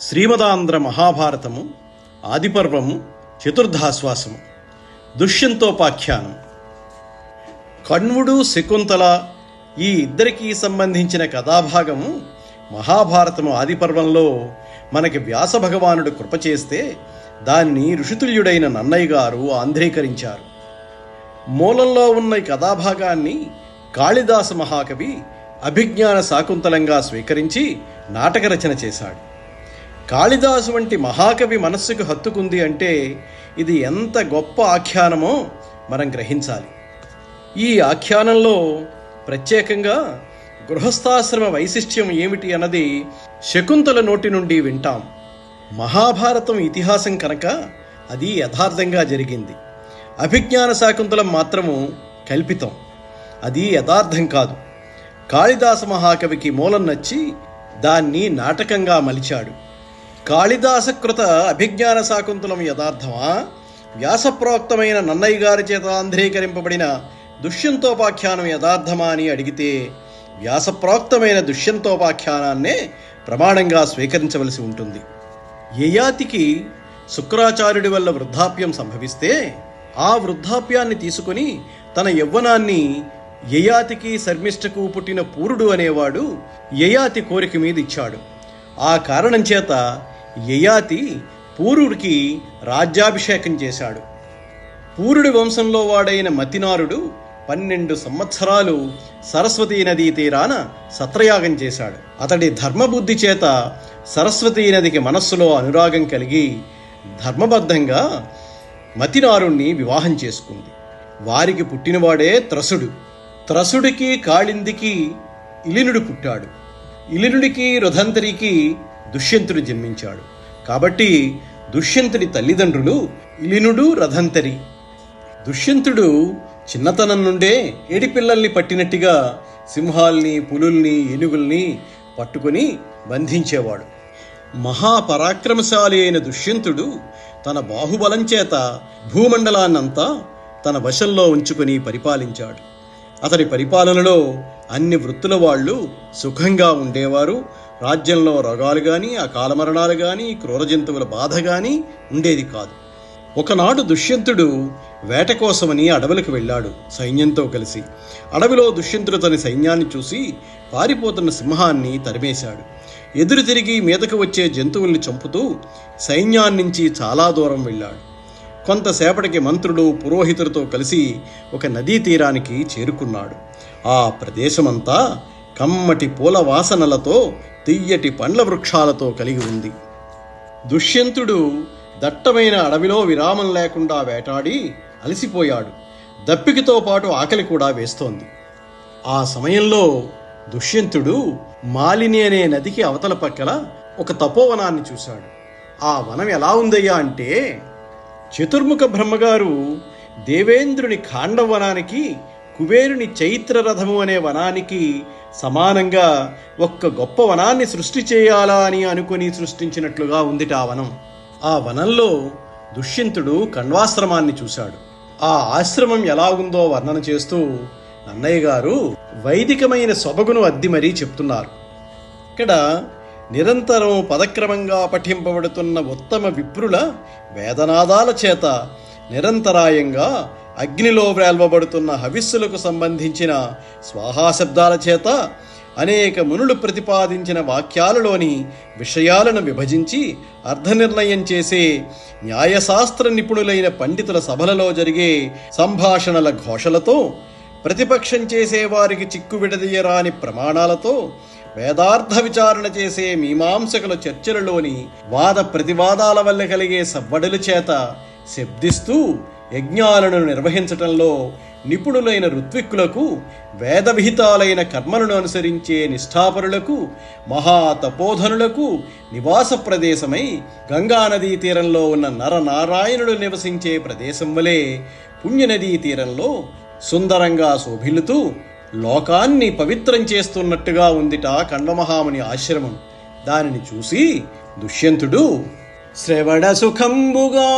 శ్రీమదాంధ్ర మహాభారతము ఆదిపర్వము చతుర్థాశ్వాసము దుష్యంతోపాఖ్యానం. కణ్వుడు శకుంతల ఈ ఇద్దరికీ సంబంధించిన కథాభాగము మహాభారతము ఆదిపర్వంలో మనకి వ్యాస భగవానుడు కృప చేస్తే దాన్ని ఋషితుల్యుడైన నన్నయ్య గారు ఆంధ్రీకరించారు. మూలంలో ఉన్న ఈ కథాభాగాన్ని కాళిదాస మహాకవి అభిజ్ఞాన శాకుంతలంగా స్వీకరించి నాటక రచన చేశాడు. కాళిదాసు వంటి మహాకవి మనస్సుకు హత్తుకుంది అంటే ఇది ఎంత గొప్ప ఆఖ్యానమో మనం గ్రహించాలి. ఈ ఆఖ్యానంలో ప్రత్యేకంగా గృహస్థాశ్రమ వైశిష్ట్యం ఏమిటి అన్నది శకుంతల నోటి నుండి వింటాం. మహాభారతం ఇతిహాసం కనుక అది యథార్థంగా జరిగింది. అభిజ్ఞాన శాకుంతలం మాత్రము కల్పితం, అది యథార్థం కాదు. కాళిదాస మహాకవికి మూలం నచ్చి దాన్ని నాటకంగా మలిచాడు. కాళిదాసకృత అభిజ్ఞాన శాకుంతలం యథార్థమా, వ్యాసప్రోక్తమైన నన్నయ్య గారి చేత ఆంధ్రీకరింపబడిన దుష్యంతోపాఖ్యానం యథార్థమా అని అడిగితే వ్యాసప్రోక్తమైన దుష్యంతోపాఖ్యానాన్నే ప్రమాణంగా స్వీకరించవలసి ఉంటుంది. యయాతికి శుక్రాచార్యుడి వల్ల వృద్ధాప్యం సంభవిస్తే ఆ వృద్ధాప్యాన్ని తీసుకొని తన యవ్వనాన్ని యయాతికి శర్మిష్ఠకు పుట్టిన పూరుడు అనేవాడు యయాతి కోరిక మీద ఇచ్చాడు. ఆ కారణం చేత యయాతి పూరుడికి రాజ్యాభిషేకం చేశాడు. పూరుడి వంశంలో వాడైన మతినారుడు 12 సంవత్సరాలు సరస్వతీ నదీ తీరాన సత్రయాగం చేశాడు. అతడి ధర్మబుద్ధి చేత సరస్వతీ నదికి మనస్సులో అనురాగం కలిగి ధర్మబద్ధంగా మతినారుణ్ణి వివాహం చేసుకుంది. వారికి పుట్టినవాడే త్రసుడు. త్రసుడికి కాళిందికి ఇలినుడు పుట్టాడు. ఇలినుడికి రుధంతరికి దుష్యంతుడు జన్మించాడు. కాబట్టి దుష్యంతుడి తల్లిదండ్రులు ఇలినుడు, రధంతరి. దుష్యంతుడు చిన్నతనం నుండే ఏడిపిల్లల్ని పట్టినట్టుగా సింహాల్ని, పులుల్ని, ఏనుగుల్ని పట్టుకొని బంధించేవాడు. మహాపరాక్రమశాలి అయిన దుష్యంతుడు తన బాహుబలం చేత భూమండలాన్నంతా తన వశంలో ఉంచుకొని పరిపాలించాడు. అతడి పరిపాలనలో అన్ని వృత్తుల వాళ్ళు సుఖంగా ఉండేవారు. రాజ్యంలో రోగాలు కానీ, అకాల మరణాలు కానీ, క్రూర జంతువుల బాధ కానీ ఉండేది కాదు. ఒకనాడు దుష్యంతుడు వేట కోసమని అడవులకు వెళ్ళాడు సైన్యంతో కలిసి. అడవిలో దుష్యంతుడు తన సైన్యాన్ని చూసి పారిపోతున్న సింహాన్ని తరిమేశాడు. ఎదురు తిరిగి మీదకు వచ్చే జంతువుల్ని చంపుతూ సైన్యాన్నించి చాలా దూరం వెళ్ళాడు. కొంతసేపటికి మంత్రులు, పురోహితులతో కలిసి ఒక నదీ తీరానికి చేరుకున్నాడు. ఆ ప్రదేశమంతా కమ్మటి పూల వాసనలతో, తియ్యటి పండ్ల వృక్షాలతో కలిగి ఉంది. దుష్యంతుడు దట్టమైన అడవిలో విరామం లేకుండా వేటాడి అలసిపోయాడు. దప్పికతో పాటు ఆకలి కూడా వేస్తోంది. ఆ సమయంలో దుష్యంతుడు మాలిని అనే నదికి అవతల పక్కల ఒక తపోవనాన్ని చూశాడు. ఆ వనం ఎలా ఉందయ్యా అంటే, చతుర్ముఖ బ్రహ్మగారు దేవేంద్రుని ఖాండవనానికి, కుబేరుని చైత్రరథము అనే వనానికి సమానంగా ఒక్క గొప్ప వనాన్ని సృష్టి చేయాలా అని అనుకుని సృష్టించినట్లుగా ఉందిట ఆ వనం. ఆ వనంలో దుష్యంతుడు కణ్వాశ్రమాన్ని చూశాడు. ఆ ఆశ్రమం ఎలా ఉందో వర్ణన చేస్తూ నన్నయ్య గారు వైదికమైన సొబగును అద్ది మరీ చెప్తున్నారు. ఇక్కడ నిరంతరం పదక్రమంగా పఠింపబడుతున్న ఉత్తమ విప్రుల వేదనాదాల చేత నిరంతరాయంగా అగ్నిలో వ్రేల్వబడుతున్న హవిస్సులకు సంబంధించిన స్వాహాశబ్దాల చేత అనేక మునులు ప్రతిపాదించిన వాక్యాలలోని విషయాలను విభజించి అర్థనిర్ణయం చేసే న్యాయశాస్త్ర నిపుణులైన పండితుల సభలలో జరిగే సంభాషణల ఘోషలతో, ప్రతిపక్షం చేసేవారికి చిక్కు విడదీయరాని ప్రమాణాలతో, వేదార్థ విచారణ చేసే మీమాంసకుల చర్చలలోని వాద ప్రతివాదాల వల్ల కలిగే సవ్వడుల చేత శబ్దిస్తూ యజ్ఞాలను నిర్వహించటంలో నిపుణులైన ఋత్విక్కులకు, వేద విహితాలైన కర్మలను అనుసరించే నిష్ఠాపరులకు, మహాతపోధనులకు నివాస ప్రదేశమై గంగానదీ తీరంలో ఉన్న నరనారాయణుడు నివసించే ప్రదేశం వలె పుణ్యనదీ తీరంలో సుందరంగా శోభిల్లుతూ లోకాన్ని పవిత్రం చేస్తున్నట్టుగా ఉందిట కణ్వమహాముని ఆశ్రమం. దానిని చూసి దుష్యంతుడు శ్రవణ సుఖంబుగా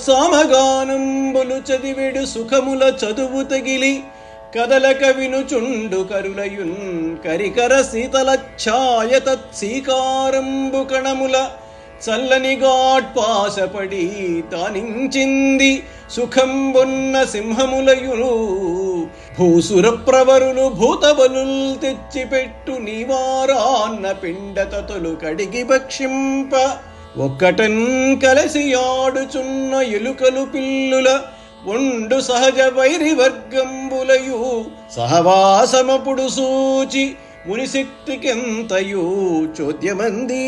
సామగానంబులు చదివెడు సుఖముల చదువు తగిలి కదలక వినుచుండు కరులయున్ కరికర శీతల ఛాయ తత్సీకారంబు కణముల చల్లని గాట్పాసపడి తానించింది సుఖంబొన్న సింహములయును. భూసురప్రవరులు భూతబలుల్ తెచ్చిపెట్టు నీవారాన్న పిండతతులు కడిగి భక్షింప. ఒక్కటన్ కలసి ఆడుచున్న ఎలుకలు పిల్లుల ఒండు సహజ వైరి వర్గంబులయు సహవాసమపుడు సూచి మునిశక్తికెంతయు చోద్యమంది.